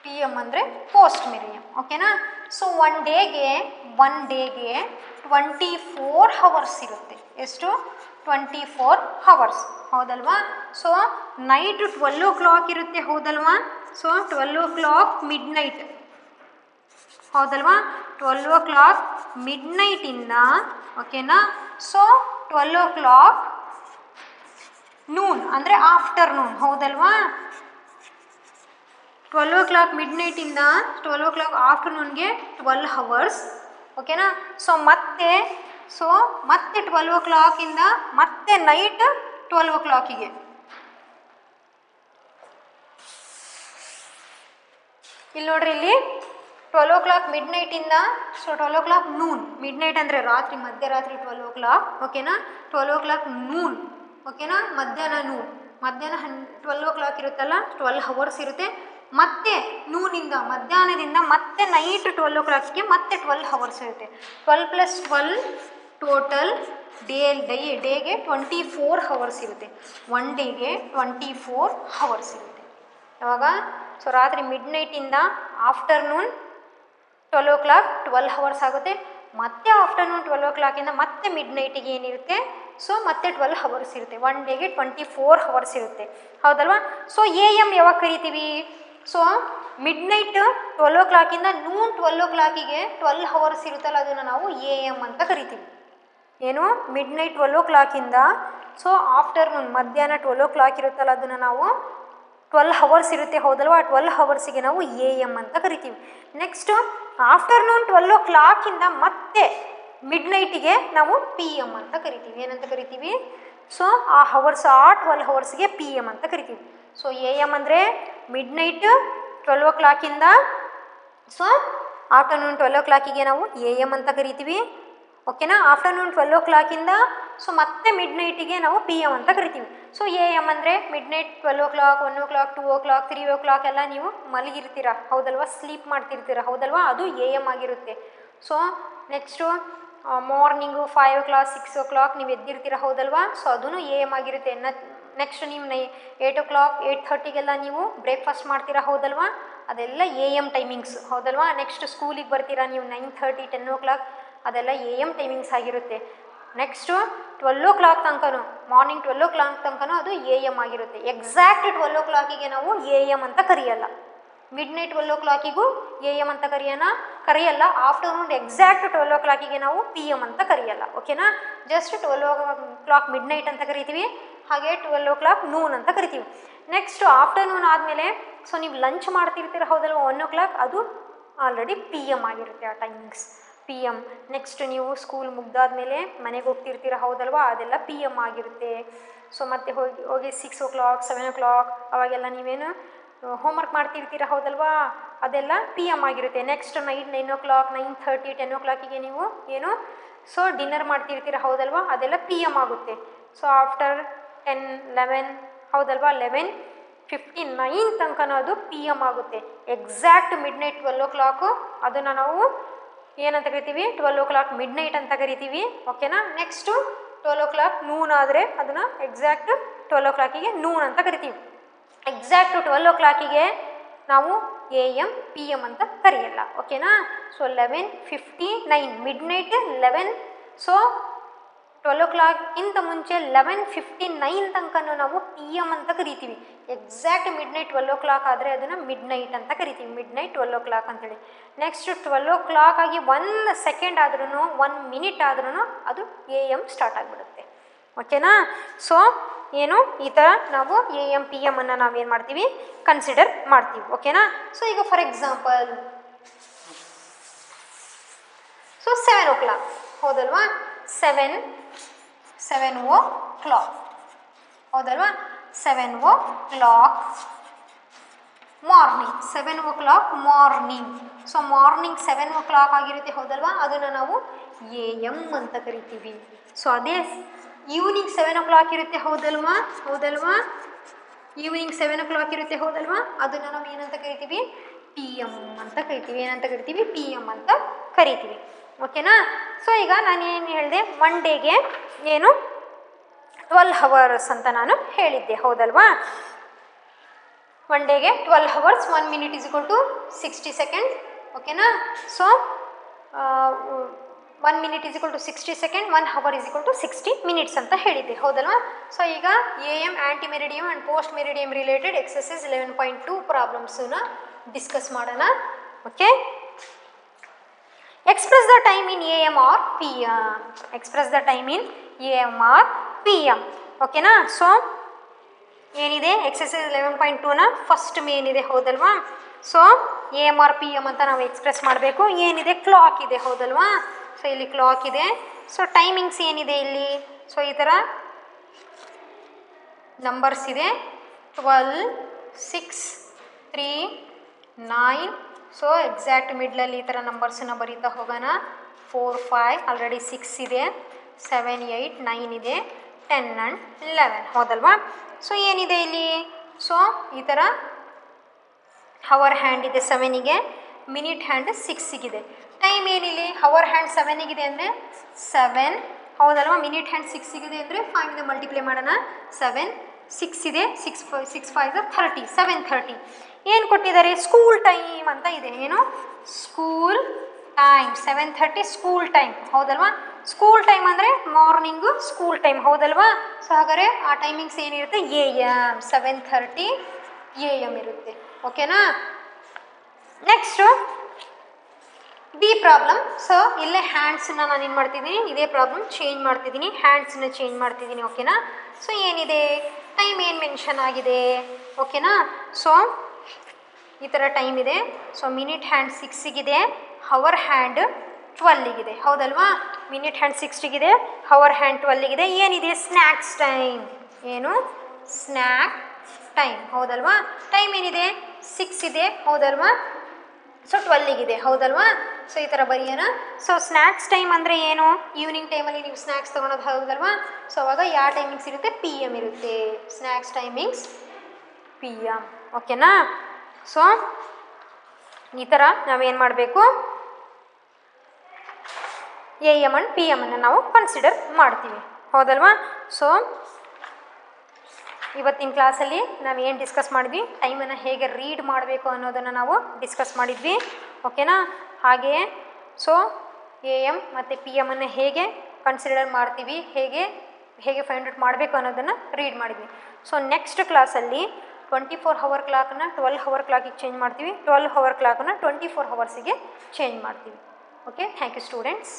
PM ಅಂದರೆ post meridiem ಓಕೆನಾ. So one ಡೇಗೆ 24 hours ಇರುತ್ತೆ. ಎಷ್ಟು? 24 hours ಹೌದಲ್ವಾ. ಸೊ ನೈಟ್ 12 o'clock ಇರುತ್ತೆ ಹೌದಲ್ವಾ. ಸೊ 12 o'clock ಮಿಡ್ ನೈಟ್ ಹೌದಲ್ವಾ. 12 o'clock ಮಿಡ್ ನೈಟಿಂದ ಓಕೆನಾ. ಸೊ 12 o'clock ನೂನ್ ಅಂದರೆ ಆಫ್ಟರ್ನೂನ್ ಹೌದಲ್ವಾ. 12 o'clock ಮಿಡ್ ನೈಟಿಂದ 12 o'clock ಆಫ್ಟರ್ನೂನ್ಗೆ 12 hours ಓಕೆನಾ. ಸೊ ಮತ್ತೆ 12 o'clockಯಿಂದ ಮತ್ತೆ ನೈಟ್ 12 o'clockಗೆ ಇಲ್ಲಿ ನೋಡ್ರಿ, ಇಲ್ಲಿ 12 o'clock ಮಿಡ್ ನೈಟಿಂದ ಸೊ 12 o'clock ನೂನ್. ಮಿಡ್ ನೈಟ್ ಅಂದರೆ ರಾತ್ರಿ, ಮಧ್ಯರಾತ್ರಿ 12 o'clock ಓಕೆನಾ. 12 o'clock ನೂನ್ ಓಕೆನಾ. ಮಧ್ಯಾಹ್ನ 12 o'clock ಇರುತ್ತಲ್ಲ 12 hours ಇರುತ್ತೆ. ಮತ್ತೆ ನೂನಿಂದ ಮಧ್ಯಾಹ್ನದಿಂದ ಮತ್ತೆ ನೈಟ್ 12 ಓ ಕ್ಲಾಕಿಗೆ ಮತ್ತೆ 12 ಹವರ್ಸ್ ಇರುತ್ತೆ. 12 + 12 ಟೋಟಲ್ ಡೇಗೆ 24 ಹವರ್ಸ್ ಇರುತ್ತೆ. 1 ಡೇಗೆ 24 ಹವರ್ಸ್ ಇರುತ್ತೆ. ಯಾವಾಗ ಸೊ ರಾತ್ರಿ ಮಿಡ್ನೈಟಿಂದ ಆಫ್ಟರ್ನೂನ್ 12 ಓ ಕ್ಲಾಕ್ 12 ಹವರ್ಸ್ ಆಗುತ್ತೆ. ಮತ್ತೆ ಆಫ್ಟರ್ನೂನ್ 12 ಓ ಕ್ಲಾಕಿಂದ ಮತ್ತೆ ಮಿಡ್ನೈಟಿಗೆ ಏನಿರುತ್ತೆ ಸೊ ಮತ್ತೆ 12 ಹವರ್ಸ್ ಇರುತ್ತೆ. 1 ಡೇಗೆ 24 ಹವರ್ಸ್ ಇರುತ್ತೆ. ಹೌದಲ್ವಾ? ಸೊ AM ಯಾವಾಗ ಕರಿತೀವಿ? ಸೊ ಮಿಡ್ನೈಟ್ 12 ಓ ಕ್ಲಾಕಿಂದ ನೂನ್ 12 ಓ ಕ್ಲಾಕಿಗೆ 12 ಹವರ್ಸ್ ಇರುತ್ತಲ್ಲ ಅದನ್ನು ನಾವು AM ಅಂತ ಕರಿತೀವಿ. ಏನು ಮಿಡ್ನೈಟ್ 12 ಓ ಕ್ಲಾಕಿಂದ ಸೊ ಆಫ್ಟರ್ನೂನ್ ಮಧ್ಯಾಹ್ನ 12 ಓ ಕ್ಲಾಕ್ ಇರುತ್ತಲ್ಲ ಅದನ್ನು ನಾವು 12 ಹವರ್ಸ್ ಇರುತ್ತೆ. ಹೌದಲ್ವಾ? 12 ಹವರ್ಸಿಗೆ ನಾವು AM ಅಂತ ಕರಿತೀವಿ. ನೆಕ್ಸ್ಟು ಆಫ್ಟರ್ನೂನ್ 12 ಓ ಕ್ಲಾಕಿಂದ ಮತ್ತೆ ಮಿಡ್ನೈಟಿಗೆ ನಾವು PM ಅಂತ ಕರಿತೀವಿ. ಏನಂತ ಕರಿತೀವಿ? ಸೊ ಆ 12 ಹವರ್ಸ್ಗೆ PM ಅಂತ ಕರಿತೀವಿ. ಸೊ AM ಅಂದರೆ ಮಿಡ್ನೈಟ್ 12 ಓ ಕ್ಲಾಕಿಂದ ಸೊ ಆಫ್ಟರ್ನೂನ್ 12 ಓ ಕ್ಲಾಕಿಗೆ ನಾವು AM ಅಂತ ಕರಿತೀವಿ. ಓಕೆನಾ? ಆಫ್ಟರ್ನೂನ್ 12 ಓ ಕ್ಲಾಕಿಂದ ಸೊ ಮತ್ತೆ ಮಿಡ್ನೈಟಿಗೆ ನಾವು PM ಅಂತ ಕರಿತೀವಿ. ಸೊ AM ಅಂದರೆ ಮಿಡ್ನೈಟ್ 12 ಓ ಕ್ಲಾಕ್, 1 ಓ ಕ್ಲಾಕ್, 2 ಓ ಕ್ಲಾಕ್, 3 ಓ ಕ್ಲಾಕ್ ಎಲ್ಲ ನೀವು ಮಲಗಿರ್ತೀರ. ಹೌದಲ್ವಾ? ಸ್ಲೀಪ್ ಮಾಡ್ತಿರ್ತೀರ. ಹೌದಲ್ವಾ? ಅದು AM ಆಗಿರುತ್ತೆ. ಸೊ ನೆಕ್ಸ್ಟು ಮಾರ್ನಿಂಗು 5 ಓ ಕ್ಲಾಕ್, 6 ಓ ಕ್ಲಾಕ್ ನೀವು ಎದ್ದಿರ್ತೀರ. ಹೌದಲ್ವಾ? ಸೊ ಅದೂ AM ಆಗಿರುತ್ತೆ. ನೆಕ್ಸ್ಟ್ ನೀವು 8 ಓ ಕ್ಲಾಕ್, 8:30ಗೆಲ್ಲ ನೀವು ಬ್ರೇಕ್ಫಾಸ್ಟ್ ಮಾಡ್ತೀರಾ. ಹೌದಲ್ವಾ? ಅದೆಲ್ಲ AM ಟೈಮಿಂಗ್ಸ್. ಹೌದಲ್ವಾ? ನೆಕ್ಸ್ಟ್ ಸ್ಕೂಲಿಗೆ ಬರ್ತೀರಾ ನೀವು 9:30, 10 ಓ ಕ್ಲಾಕ್, ಅದೆಲ್ಲ AM ಟೈಮಿಂಗ್ಸ್ ಆಗಿರುತ್ತೆ. ನೆಕ್ಸ್ಟು 12 ಓ ಕ್ಲಾಕ್ ತನಕನೂ ಮಾರ್ನಿಂಗ್ 12 ಓ ಕ್ಲಾಕ್ ತನಕನೂ ಅದು AM ಆಗಿರುತ್ತೆ. ಎಕ್ಸಾಕ್ಟ್ 12 ಓ ಕ್ಲಾಕಿಗೆ ನಾವು AM ಅಂತ ಕರೆಯಲ್ಲ. ಮಿಡ್ನೈಟ್ 12 ಓ ಕ್ಲಾಕಿಗೂ AM ಅಂತ ಕರೆಯಲ್ಲ. ಆಫ್ಟರ್ನೂನ್ ಎಕ್ಸಾಕ್ಟ್ 12 ಓ ಕ್ಲಾಕಿಗೆ ನಾವು PM ಅಂತ ಕರೆಯಲ್ಲ. ಓಕೆನಾ? ಜಸ್ಟ್ 12 ಓ ಕ್ಲಾಕ್ ಮಿಡ್ನೈಟ್ ಅಂತ ಕರಿತೀವಿ. ಹಾಗೆ 12 ಓ ಕ್ಲಾಕ್ ನೂನ್ ಅಂತ ಕರಿತೀವಿ. ನೆಕ್ಸ್ಟು ಆಫ್ಟರ್ನೂನ್ ಆದಮೇಲೆ ಸೊ ನೀವು ಲಂಚ್ ಮಾಡ್ತಿರ್ತೀರ. ಹೌದಲ್ವ? 1 ಓ ಕ್ಲಾಕ್ ಅದು ಆಲ್ರೆಡಿ PM ಆಗಿರುತ್ತೆ ಆ ಟೈಮಿಂಗ್ಸ್. PM ನೆಕ್ಸ್ಟ್ ನೀವು ಸ್ಕೂಲ್ ಮುಗ್ದಾದ್ಮೇಲೆ ಮನೆಗೆ ಹೋಗ್ತಿರ್ತೀರ. ಹೌದಲ್ವಾ? ಅದೆಲ್ಲ PM ಆಗಿರುತ್ತೆ. ಸೊ ಮತ್ತೆ ಹೋಗಿ 6 ಓ ಕ್ಲಾಕ್, 7 ಓ ಕ್ಲಾಕ್ ಅವಾಗೆಲ್ಲ ನೀವೇನು ಹೋಮ್ವರ್ಕ್ ಮಾಡ್ತಿರ್ತೀರ. ಹೌದಲ್ವಾ? ಅದೆಲ್ಲ PM ಆಗಿರುತ್ತೆ. ನೆಕ್ಸ್ಟ್ ನೈಟ್ 9 ಓ ಕ್ಲಾಕ್, 9:30, 10 ಓ ಕ್ಲಾಕಿಗೆ ನೀವು ಏನು ಸೊ ಡಿನ್ನರ್ ಮಾಡ್ತಿರ್ತೀರ. ಹೌದಲ್ವಾ? ಅದೆಲ್ಲ PM ಆಗುತ್ತೆ. ಸೊ ಆಫ್ಟರ್ 10, 11 ಹೌದಲ್ವಾ? 11:59 ತನಕನೂ ಅದು PM ಆಗುತ್ತೆ. ಎಕ್ಸಾಕ್ಟ್ ಮಿಡ್ನೈಟ್ 12 ಓ ಕ್ಲಾಕು ಅದನ್ನು ನಾವು ಏನಂತ ಕರಿತೀವಿ? 12 ಓ ಕ್ಲಾಕ್ ಮಿಡ್ನೈಟ್ ಅಂತ ಕರಿತೀವಿ. ಓಕೆನಾ? ನೆಕ್ಸ್ಟು 12 ಓ ಕ್ಲಾಕ್ ನೂನ್ ಆದರೆ ಅದನ್ನು ಎಕ್ಸಾಕ್ಟ್ 12 ಓ ಕ್ಲಾಕಿಗೆ ನೂನ್ ಅಂತ ಕರಿತೀವಿ. ಎಕ್ಸಾಕ್ಟ್ 12 ಓ ಕ್ಲಾಕಿಗೆ ನಾವು AM PM ಅಂತ ಕರೆಯಲ್ಲ. ಓಕೆನಾ? ಸೊ 11:59 ಮಿಡ್ನೈಟ್ 11 ಸೊ 12 ಓ ಕ್ಲಾಕ್ಗಿಂತ ಮುಂಚೆ 11:59 ತನಕನೂ ನಾವು PM ಅಂತ ಕರಿತೀವಿ. ಎಕ್ಸಾಕ್ಟ್ ಮಿಡ್ನೈಟ್ 12 ಓ ಕ್ಲಾಕ್ ಆದರೆ ಅದನ್ನು ಮಿಡ್ನೈಟ್ ಅಂತ ಕರಿತೀವಿ. ಮಿಡ್ನೈಟ್ 12 ಓ ಕ್ಲಾಕ್ ಅಂತೇಳಿ. ನೆಕ್ಸ್ಟ್ 12 ಓ ಕ್ಲಾಕ್ ಆಗಿ 1 ಸೆಕೆಂಡ್ ಆದ್ರೂ 1 ಮಿನಿಟ್ ಆದ್ರೂ ಅದು AM ಸ್ಟಾರ್ಟ್ ಆಗಿಬಿಡುತ್ತೆ. ಓಕೆನಾ? ಸೊ ಏನು ಈ ಥರ ನಾವು AM PM ಅನ್ನು ನಾವೇನು ಮಾಡ್ತೀವಿ? ಕನ್ಸಿಡರ್ ಮಾಡ್ತೀವಿ. ಓಕೆನಾ? ಸೊ ಈಗ for example so 7 o'clock ಹೌದಲ್ವಾ? 7 ಓ ಕ್ಲಾಕ್ ಹೌದಲ್ವಾ? 7 o'clock morning 7 o'clock morning. So morning 7 o'clock ಆಗಿರುತ್ತೆ. ಹೌದಲ್ವಾ? ಅದನ್ನು ನಾವು AM ಅಂತ ಕರಿತೀವಿ. ಸೊ ಅದೇ ಈವ್ನಿಂಗ್ 7 ಓ ಕ್ಲಾಕ್ ಇರುತ್ತೆ. ಹೌದಲ್ವಾ? ಈವ್ನಿಂಗ್ 7 ಓ ಕ್ಲಾಕ್ ಇರುತ್ತೆ. ಹೌದಲ್ವಾ? ಅದನ್ನು ನಾವು ಏನಂತ ಕರಿತೀವಿ? PM ಅಂತ ಕರಿತೀವಿ. ಏನಂತ ಕರಿತೀವಿ? PM ಅಂತ ಕರಿತೀವಿ. ಓಕೆನಾ? ಸೊ ಈಗ ನಾನೇನು ಹೇಳಿದೆ? 1 ಡೇಗೆ ಏನು 12 ಹವರ್ಸ್ ಅಂತ ನಾನು ಹೇಳಿದ್ದೆ. ಹೌದಲ್ವಾ? 1 ಡೇಗೆ 12 hours, 1 minute is equal to 60 second. ಓಕೆನಾ? So 1 minute is equal to 60 second, 1 hour is equal to 60 minutes ಅಂತ ಹೇಳಿದ್ದೆ. ಹೌದಲ್ವಾ? ಸೊ ಈಗ AM ante meridiem and post meridiem related exercise 11.2 ಪ್ರಾಬ್ಲಮ್ಸನ್ನ ಡಿಸ್ಕಸ್ ಮಾಡೋಣ. Okay? Express the time in AM or PM. Express the time in AM or PM. ಓಕೆನಾ? So ಏನಿದೆ exercise 11.2ನ first main ಇದೆ. ಹೌದಲ್ವಾ? ಸೊ AM ಆರ್ PM ಅಂತ ನಾವು express ಮಾಡಬೇಕು. ಏನಿದೆ? ಕ್ಲಾಕ್ ಇದೆ. ಹೌದಲ್ವಾ? ಸೊ ಇಲ್ಲಿ ಕ್ಲಾಕ್ ಇದೆ. ಸೊ ಟೈಮಿಂಗ್ಸ್ ಏನಿದೆ ಇಲ್ಲಿ? ಸೊ ಈ ಥರ ನಂಬರ್ಸ್ ಇದೆ. 12, 6, 3, 9. ಸೊ ಎಕ್ಸಾಕ್ಟ್ ಮಿಡ್ಲಲ್ಲಿ ಈ ಥರ ನಂಬರ್ಸನ್ನ ಬರೀತಾ ಹೋಗೋಣ. 4, 5 ಆಲ್ರೆಡಿ 6 ಇದೆ, 7, 8, 9 ಇದೆ, 10 ಆ್ಯಂಡ್ 11. ಹೌದಲ್ವಾ? ಸೊ ಏನಿದೆ ಇಲ್ಲಿ? ಸೊ ಈ ಥರ ಹವರ್ ಹ್ಯಾಂಡ್ ಇದೆ 7ಗೆ, ಮಿನಿಟ್ ಹ್ಯಾಂಡ್ 6ಗಿದೆ. ಟೈಮ್ ಏನಿಲ್ಲಿ ಹವರ್ ಹ್ಯಾಂಡ್ 7ಗಿದೆ ಅಂದರೆ 7 ಹೌದಲ್ವಾ, ಮಿನಿಟ್ ಹ್ಯಾಂಡ್ 6ಗಿದೆ ಅಂದರೆ 5ಇಂದ ಮಲ್ಟಿಪ್ಲೈ ಮಾಡೋಣ. 7 6 ಇದೆ, 6 5 30, 7:30. ಏನು ಕೊಟ್ಟಿದ್ದಾರೆ, ಸ್ಕೂಲ್ ಟೈಮ್ ಅಂತ ಇದೆ. ಏನು ಸ್ಕೂಲ್ ಟೈಮ್ 7:30 ಸ್ಕೂಲ್ ಟೈಮ್ ಹೌದಲ್ವಾ. ಸ್ಕೂಲ್ ಟೈಮ್ ಅಂದರೆ ಮಾರ್ನಿಂಗು ಸ್ಕೂಲ್ ಟೈಮ್ ಹೌದಲ್ವಾ. ಸೊ ಹಾಗಾದರೆ ಆ ಟೈಮಿಂಗ್ಸ್ ಏನಿರುತ್ತೆ AM 7:30 AM ಇರುತ್ತೆ. ಓಕೆನಾ. Next B problem. ಸೊ ಇಲ್ಲೇ ಹ್ಯಾಂಡ್ಸನ್ನ ನಾನು ಏನು ಮಾಡ್ತಿದ್ದೀನಿ, ಇದೇ ಪ್ರಾಬ್ಲಮ್ ಚೇಂಜ್ ಮಾಡ್ತಿದ್ದೀನಿ, ಹ್ಯಾಂಡ್ಸನ್ನ ಚೇಂಜ್ ಮಾಡ್ತಿದ್ದೀನಿ. ಓಕೆನಾ. ಸೊ ಏನಿದೆ ಟೈಮ್ ಏನು ಮೆನ್ಷನ್ ಆಗಿದೆ. ಓಕೆನಾ. ಸೊ ಈ ಥರ ಟೈಮ್ ಇದೆ. ಸೊ ಮಿನಿಟ್ ಹ್ಯಾಂಡ್ 6ಗಿದೆ, ಹವರ್ ಹ್ಯಾಂಡ್ 12ಗಿದೆ ಹೌದಲ್ವಾ. ಮಿನಿಟ್ ಹ್ಯಾಂಡ್ 6ಗಿದೆ, ಹವರ್ ಹ್ಯಾಂಡ್ 12ಗಿದೆ. ಏನಿದೆ ಸ್ನ್ಯಾಕ್ಸ್ ಟೈಮ್. ಏನು ಸ್ನ್ಯಾಕ್ ಟೈಮ್ ಹೌದಲ್ವಾ. ಟೈಮ್ ಏನಿದೆ 6 ಇದೆ ಹೌದಲ್ವಾ. ಸೊ 12ಗಿದೆ ಹೌದಲ್ವಾ. ಸೊ ಈ ಥರ ಬರೆಯೋಣ. ಸೊ ಸ್ನ್ಯಾಕ್ಸ್ ಟೈಮ್ ಅಂದರೆ ಏನು, ಈವ್ನಿಂಗ್ ಟೈಮಲ್ಲಿ ನೀವು ಸ್ನ್ಯಾಕ್ಸ್ ತೊಗೊಳೋದು ಹೌದಲ್ವಾ. ಸೊ ಅವಾಗ ಯಾವ ಟೈಮಿಂಗ್ಸ್ ಇರುತ್ತೆ, PM ಇರುತ್ತೆ. Snacks timings PM. ಓಕೆನಾ. ಸೊ ಈ ಥರ ನಾವೇನು ಮಾಡಬೇಕು, AM ಆ್ಯಂಡ್ PM ನಾವು ಕನ್ಸಿಡರ್ ಮಾಡ್ತೀವಿ ಹೌದಲ್ವಾ. ಸೊ ಇವತ್ತಿನ ಕ್ಲಾಸಲ್ಲಿ ನಾವು ಏನು ಡಿಸ್ಕಸ್ ಮಾಡಿದ್ವಿ, ಟೈಮನ್ನು ಹೇಗೆ ರೀಡ್ ಮಾಡಬೇಕು ಅನ್ನೋದನ್ನು ನಾವು ಡಿಸ್ಕಸ್ ಮಾಡಿದ್ವಿ. ಓಕೆನಾ. ಹಾಗೆಯೇ ಸೊ AM ಮತ್ತು PM ಹೇಗೆ ಕನ್ಸಿಡರ್ ಮಾಡ್ತೀವಿ, ಹೇಗೆ ಫೈಂಡ್ ಔಟ್ ಮಾಡಬೇಕು ಅನ್ನೋದನ್ನು ರೀಡ್ ಮಾಡಿದ್ವಿ. ಸೊ ನೆಕ್ಸ್ಟ್ ಕ್ಲಾಸಲ್ಲಿ 24 hour ಕ್ಲಾಕನ್ನು 12 hour ಕ್ಲಾಕಿಗೆ ಚೇಂಜ್ ಮಾಡ್ತೀವಿ, 12 hour ಕ್ಲಾಕನ್ನು 24 hours ಚೇಂಜ್ ಮಾಡ್ತೀವಿ. Okay, thank you students.